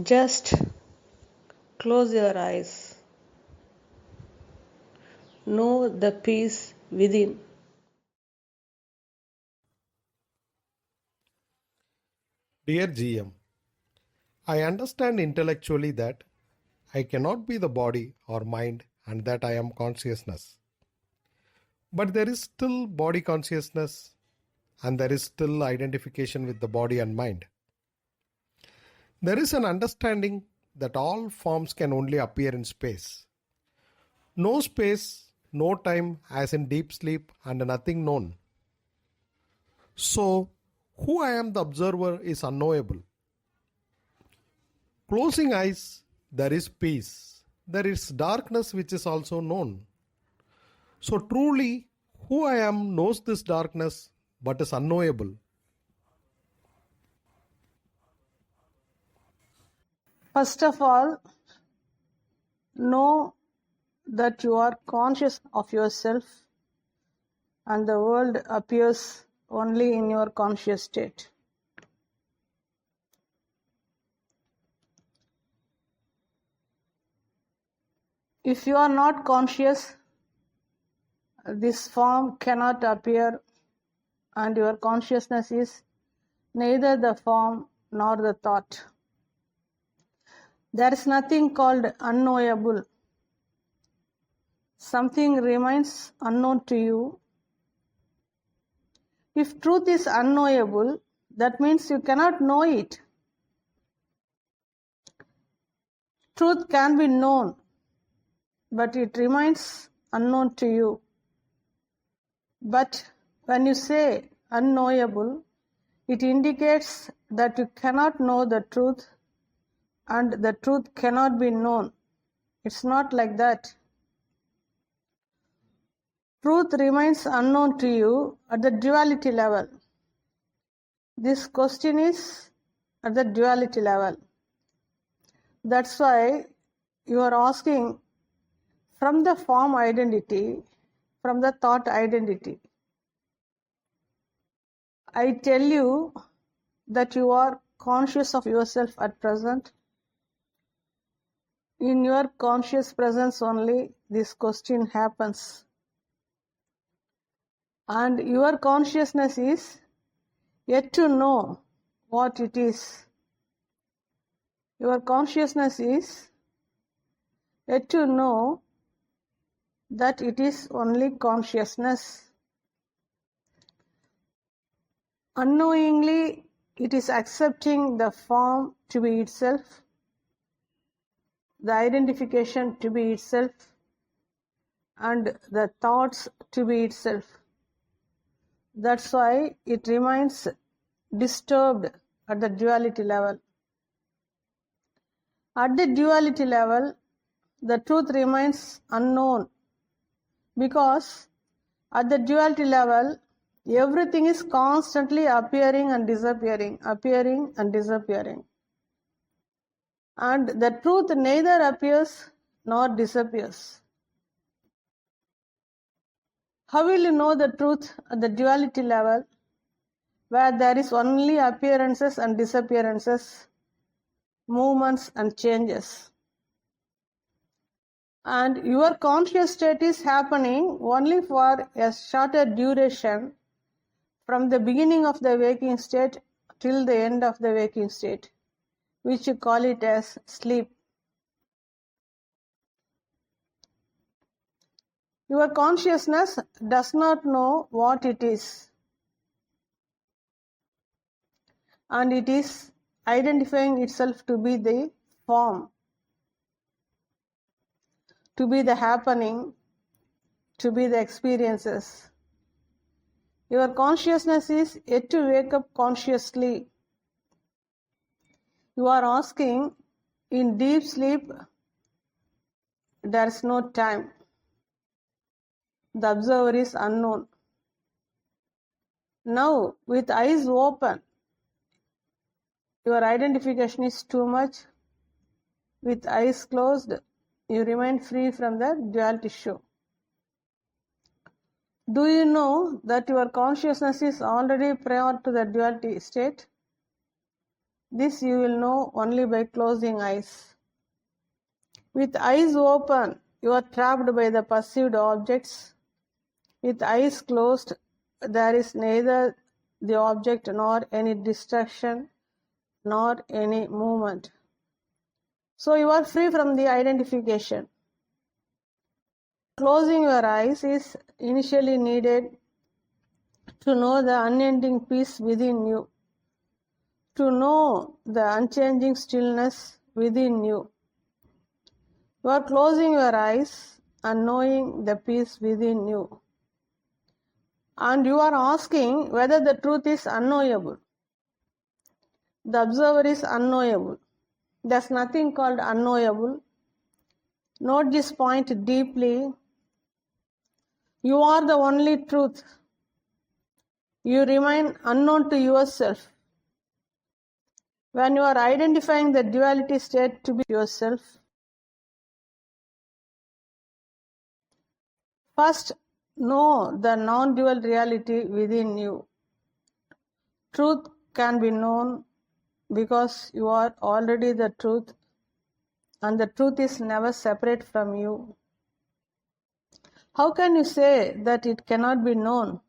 Just close your eyes. Know the peace within. Dear GM, I understand intellectually that I cannot be the body or mind and that I am consciousness. But there is still body consciousness and there is still identification with the body and mind. There is an understanding that all forms can only appear in space. No space, no time, as in deep sleep, and nothing known. So, who I am the observer is unknowable. Closing eyes, there is peace. There is darkness which is also known. So, truly, who I am knows this darkness but is unknowable. First of all, know that you are conscious of yourself and the world appears only in your conscious state. If you are not conscious, this form cannot appear, and your consciousness is neither the form nor the thought. There is nothing called unknowable. Something remains unknown to you. If truth is unknowable, that means you cannot know it. Truth can be known, but it remains unknown to you. But when you say unknowable, it indicates that you cannot know the truth and the truth cannot be known. It's not like that. Truth remains unknown to you at the duality level. This question is at the duality level. That's why you are asking from the form identity, from the thought identity. I tell you that you are conscious of yourself at present. In your conscious presence only this question happens. And your consciousness is yet to know what it is. Your consciousness is yet to know that it is only consciousness. Unknowingly, it is accepting the form to be itself, the identification to be itself, and the thoughts to be itself. That's why it remains disturbed at the duality level. At the duality level, the truth remains unknown because at the duality level, everything is constantly appearing and disappearing, appearing and disappearing. And the truth neither appears nor disappears. How will you know the truth at the duality level where there is only appearances and disappearances, movements and changes? And your conscious state is happening only for a shorter duration from the beginning of the waking state till the end of the waking state, which you call it as sleep. Your consciousness does not know what it is, and it is identifying itself to be the form, to be the happening, to be the experiences. Your consciousness is yet to wake up consciously. You are asking, in deep sleep, there is no time. The observer is unknown. Now, with eyes open, your identification is too much. With eyes closed, you remain free from the duality show. Do you know that your consciousness is already prior to the duality state? This you will know only by closing eyes. With eyes open, you are trapped by the perceived objects. With eyes closed, there is neither the object nor any distraction nor any movement. So you are free from the identification. Closing your eyes is initially needed to know the unending peace within you, to know the unchanging stillness within you. You are closing your eyes and knowing the peace within you. And you are asking whether the truth is unknowable. The observer is unknowable. There's nothing called unknowable. Note this point deeply. You are the only truth. You remain unknown to yourself. When you are identifying the duality state to be yourself, first know the non-dual reality within you. Truth can be known because you are already the truth, and the truth is never separate from you. How can you say that it cannot be known?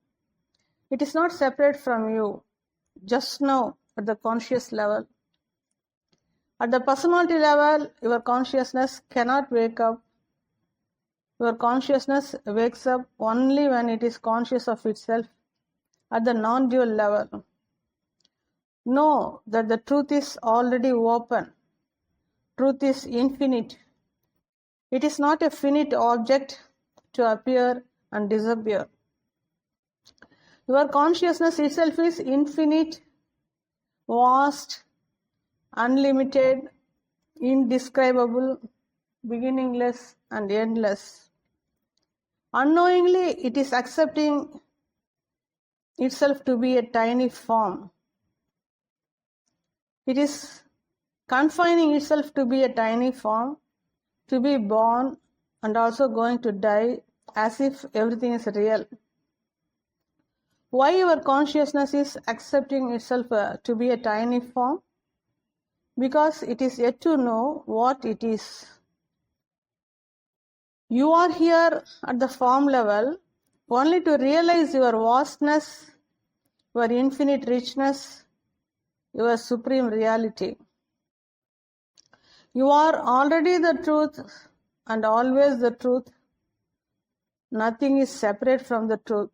It is not separate from you just now at the conscious level. At the personality level, your consciousness cannot wake up. Your consciousness wakes up only when it is conscious of itself at the non-dual level. Know that the truth is already open. Truth is infinite. It is not a finite object to appear and disappear. Your consciousness itself is infinite, vast, unlimited, indescribable, beginningless, and endless. Unknowingly, it is accepting itself to be a tiny form. It is confining itself to be a tiny form, to be born and also going to die as if everything is real. Why your consciousness is accepting itself to be a tiny form? Because it is yet to know what it is. You are here at the form level only to realize your vastness, your infinite richness, your supreme reality. You are already the truth and always the truth. Nothing is separate from the truth.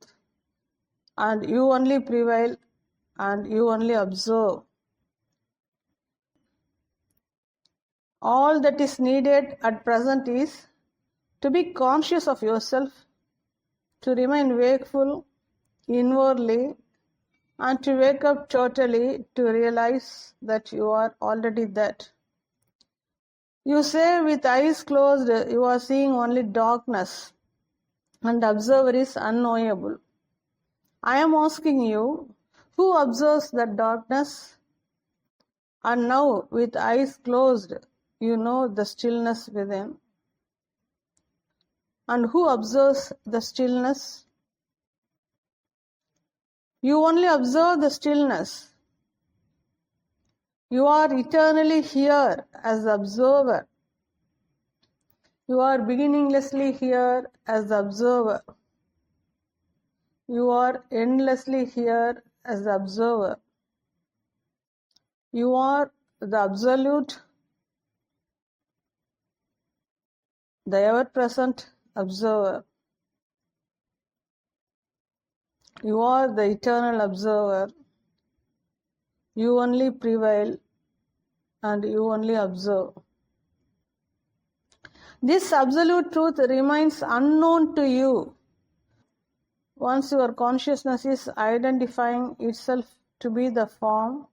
And you only prevail and you only observe. All that is needed at present is to be conscious of yourself, to remain wakeful inwardly, and to wake up totally to realize that you are already that. You say with eyes closed, you are seeing only darkness, and the observer is unknowable. I am asking you, who observes that darkness? And now, with eyes closed, you know the stillness within. And who observes the stillness? You only observe the stillness. You are eternally here as the observer. You are beginninglessly here as the observer. You are endlessly here as the observer. You are the absolute, the ever-present observer. You are the eternal observer. You only prevail and you only observe. This absolute truth remains unknown to you. Once your consciousness is identifying itself to be the form,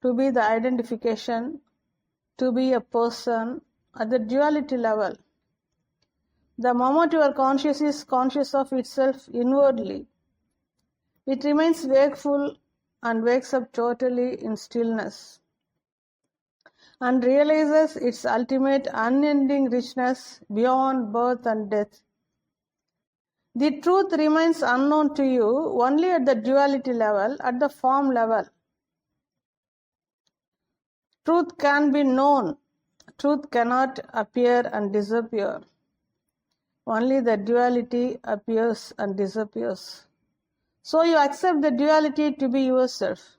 to be the identification, to be a person at the duality level. The moment your conscious is conscious of itself inwardly, it remains wakeful and wakes up totally in stillness and realizes its ultimate unending richness beyond birth and death. The truth remains unknown to you only at the duality level, at the form level. Truth can be known. Truth cannot appear and disappear. Only the duality appears and disappears. So you accept the duality to be yourself.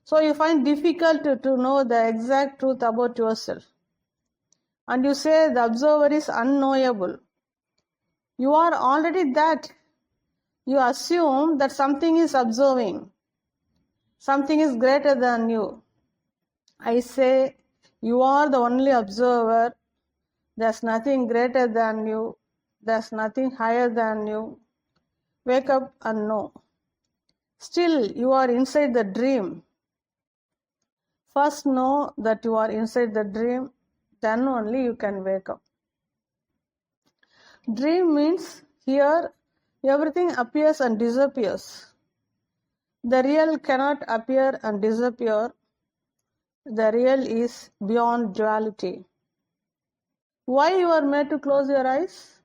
So you find difficult to know the exact truth about yourself. And you say the observer is unknowable. You are already that. You assume that something is observing. Something is greater than you. I say you are the only observer. There's nothing greater than you. There's nothing higher than you. Wake up and know. Still, you are inside the dream. First know that you are inside the dream, then only you can wake up. Dream means here everything appears and disappears. The real cannot appear and disappear. The real is beyond duality. Why you are made to close your eyes?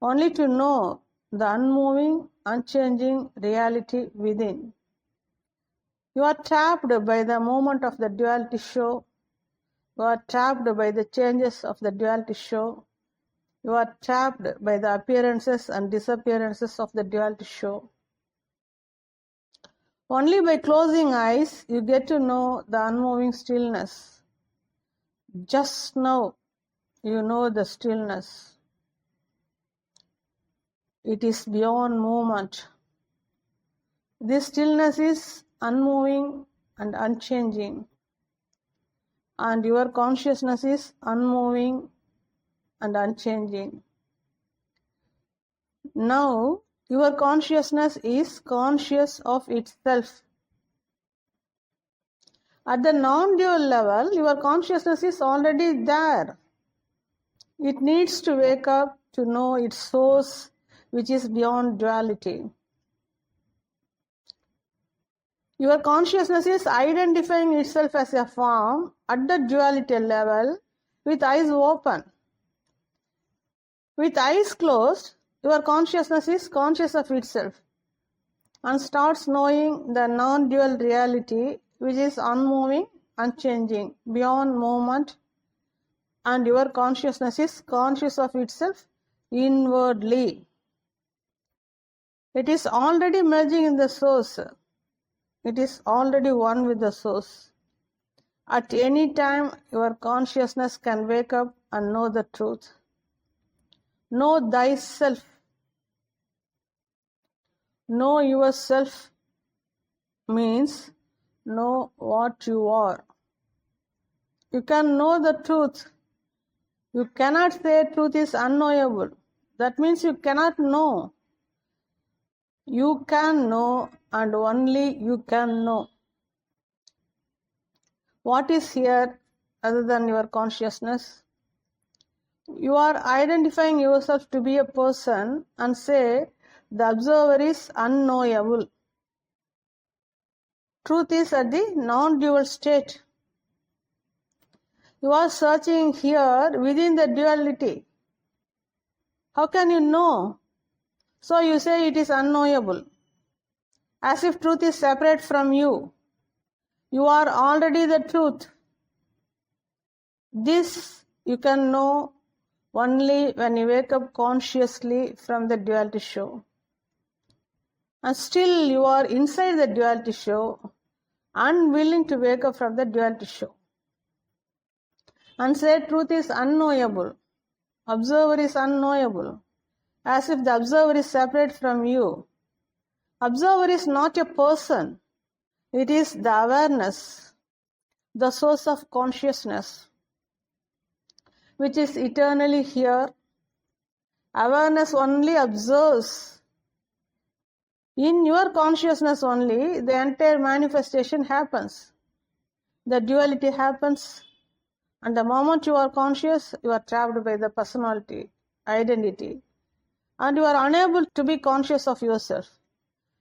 Only to know the unmoving, unchanging reality within. You are trapped by the moment of the duality show. You are trapped by the changes of the duality show. You are trapped by the appearances and disappearances of the duality show. Only by closing eyes you get to know the unmoving stillness. Just now you know the stillness. It is beyond movement. This stillness is unmoving and unchanging. And your consciousness is unmoving and unchanging. Now, your consciousness is conscious of itself. At the non-dual level, your consciousness is already there. It needs to wake up to know its source, which is beyond duality. Your consciousness is identifying itself as a form at the duality level with eyes open. With eyes closed, your consciousness is conscious of itself and starts knowing the non-dual reality which is unmoving, unchanging, beyond movement, and your consciousness is conscious of itself inwardly. It is already merging in the source. It is already one with the source. At any time, your consciousness can wake up and know the truth. Know thyself. Know yourself means know what you are. You can know the truth. You cannot say truth is unknowable. That means you cannot know. You can know and only you can know. What is here other than your consciousness? You are identifying yourself to be a person and say the observer is unknowable. Truth is at the non-dual state. You are searching here within the duality. How can you know? So you say it is unknowable, as if truth is separate from you. You are already the truth. This you can know only when you wake up consciously from the duality show. And still you are inside the duality show, unwilling to wake up from the duality show. And say truth is unknowable. Observer is unknowable, as if the observer is separate from you. Observer is not a person. It is the awareness, the source of consciousness, which is eternally here. Awareness only observes. In your consciousness only, the entire manifestation happens. The duality happens. And the moment you are conscious, you are trapped by the personality, identity. And you are unable to be conscious of yourself,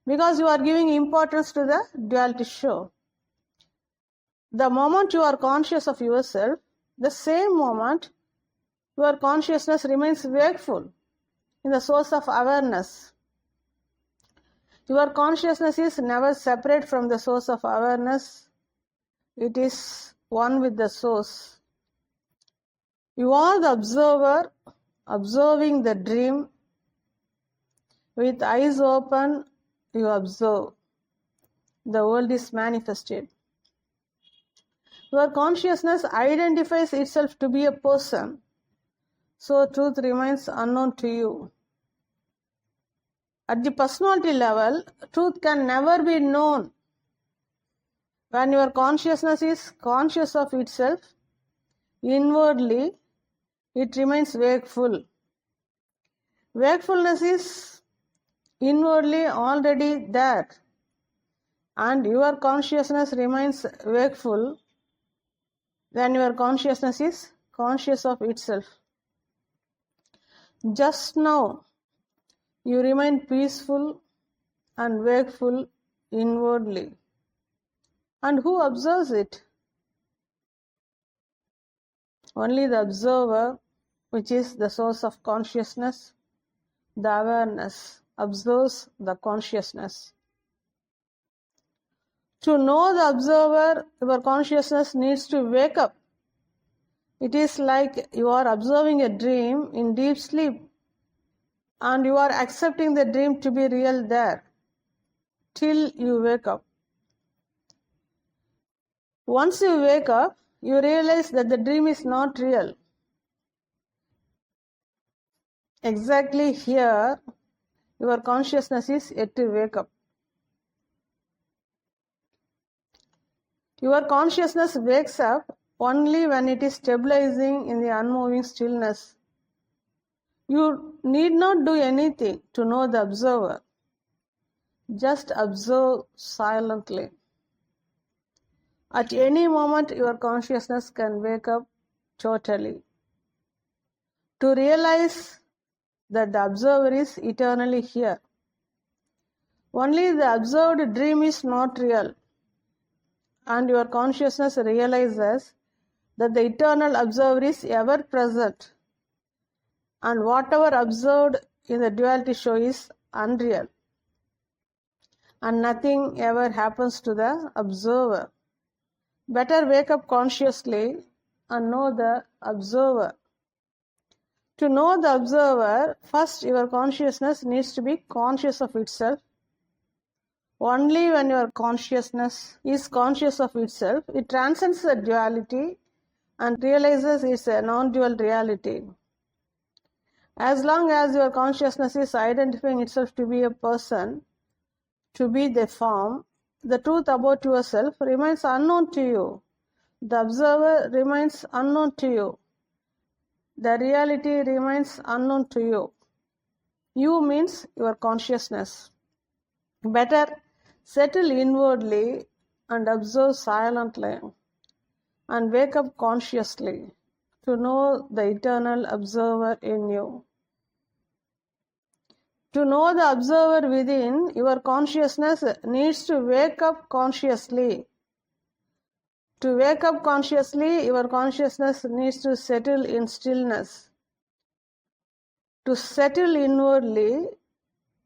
because you are giving importance to the duality show. The moment you are conscious of yourself, the same moment your consciousness remains wakeful in the source of awareness. Your consciousness is never separate from the source of awareness. It is one with the source. You are the observer, observing the dream. With eyes open, you observe. The world is manifested. Your consciousness identifies itself to be a person, so truth remains unknown to you. At the personality level, truth can never be known. When your consciousness is conscious of itself, inwardly, it remains wakeful. Wakefulness is inwardly already there, and your consciousness remains wakeful when your consciousness is conscious of itself. Just now, you remain peaceful and wakeful inwardly. And who observes it? Only the observer, which is the source of consciousness, the awareness, observes the consciousness. To know the observer, your consciousness needs to wake up. It is like you are observing a dream in deep sleep, and you are accepting the dream to be real there till you wake up. Once you wake up, you realize that the dream is not real. Exactly here, your consciousness is yet to wake up. Your consciousness wakes up only when it is stabilizing in the unmoving stillness. You need not do anything to know the observer. Just observe silently. At any moment, your consciousness can wake up totally. To realize that the observer is eternally here. Only the observed dream is not real, and your consciousness realizes that the eternal observer is ever present, and whatever observed in the duality show is unreal, and nothing ever happens to the observer. Better wake up consciously and know the observer. To know the observer, first your consciousness needs to be conscious of itself. Only when your consciousness is conscious of itself, it transcends the duality and realizes it's a non-dual reality. As long as your consciousness is identifying itself to be a person, to be the form, the truth about yourself remains unknown to you. The observer remains unknown to you. The reality remains unknown to you. You means your consciousness. Better settle inwardly and observe silently and wake up consciously to know the eternal observer in you. To know the observer within, your consciousness needs to wake up consciously. To wake up consciously, your consciousness needs to settle in stillness. To settle inwardly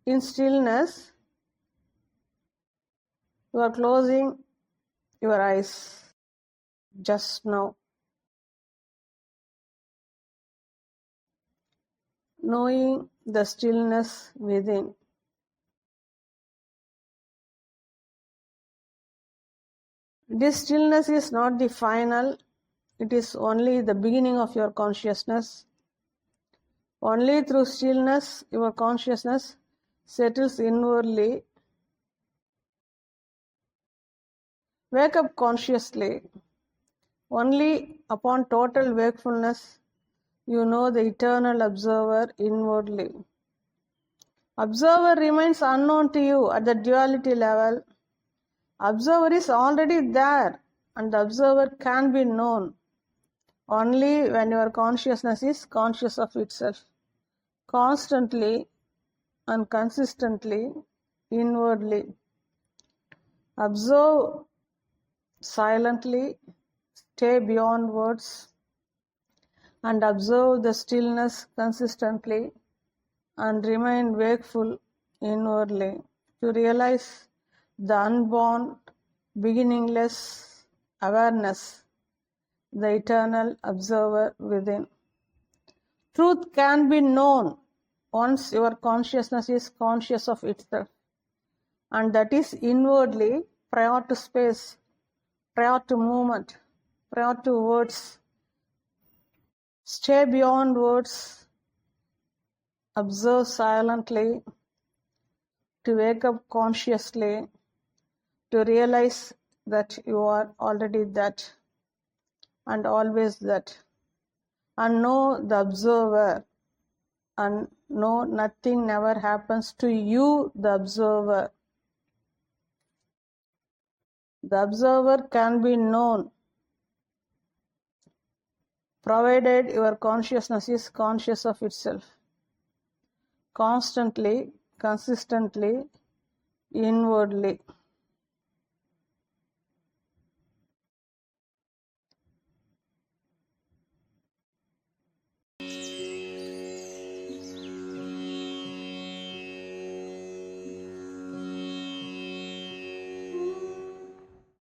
in stillness, you are closing your eyes just now. Knowing the stillness within. This stillness is not the final, it is only the beginning of your consciousness. Only through stillness, your consciousness settles inwardly. Wake up consciously. Only upon total wakefulness, you know the eternal observer inwardly. Observer remains unknown to you at the duality level. Observer is already there, and the observer can be known only when your consciousness is conscious of itself, constantly and consistently, inwardly. Observe silently, stay beyond words, and observe the stillness consistently, and remain wakeful inwardly to realize the unborn, beginningless, awareness, the eternal observer within. Truth can be known once your consciousness is conscious of itself, and that is inwardly, prior to space, prior to movement, prior to words. Stay beyond words, observe silently, to wake up consciously, to realize that you are already that and always that, and know the observer, and know nothing never happens to you, the observer. The observer can be known provided your consciousness is conscious of itself, constantly, consistently, inwardly.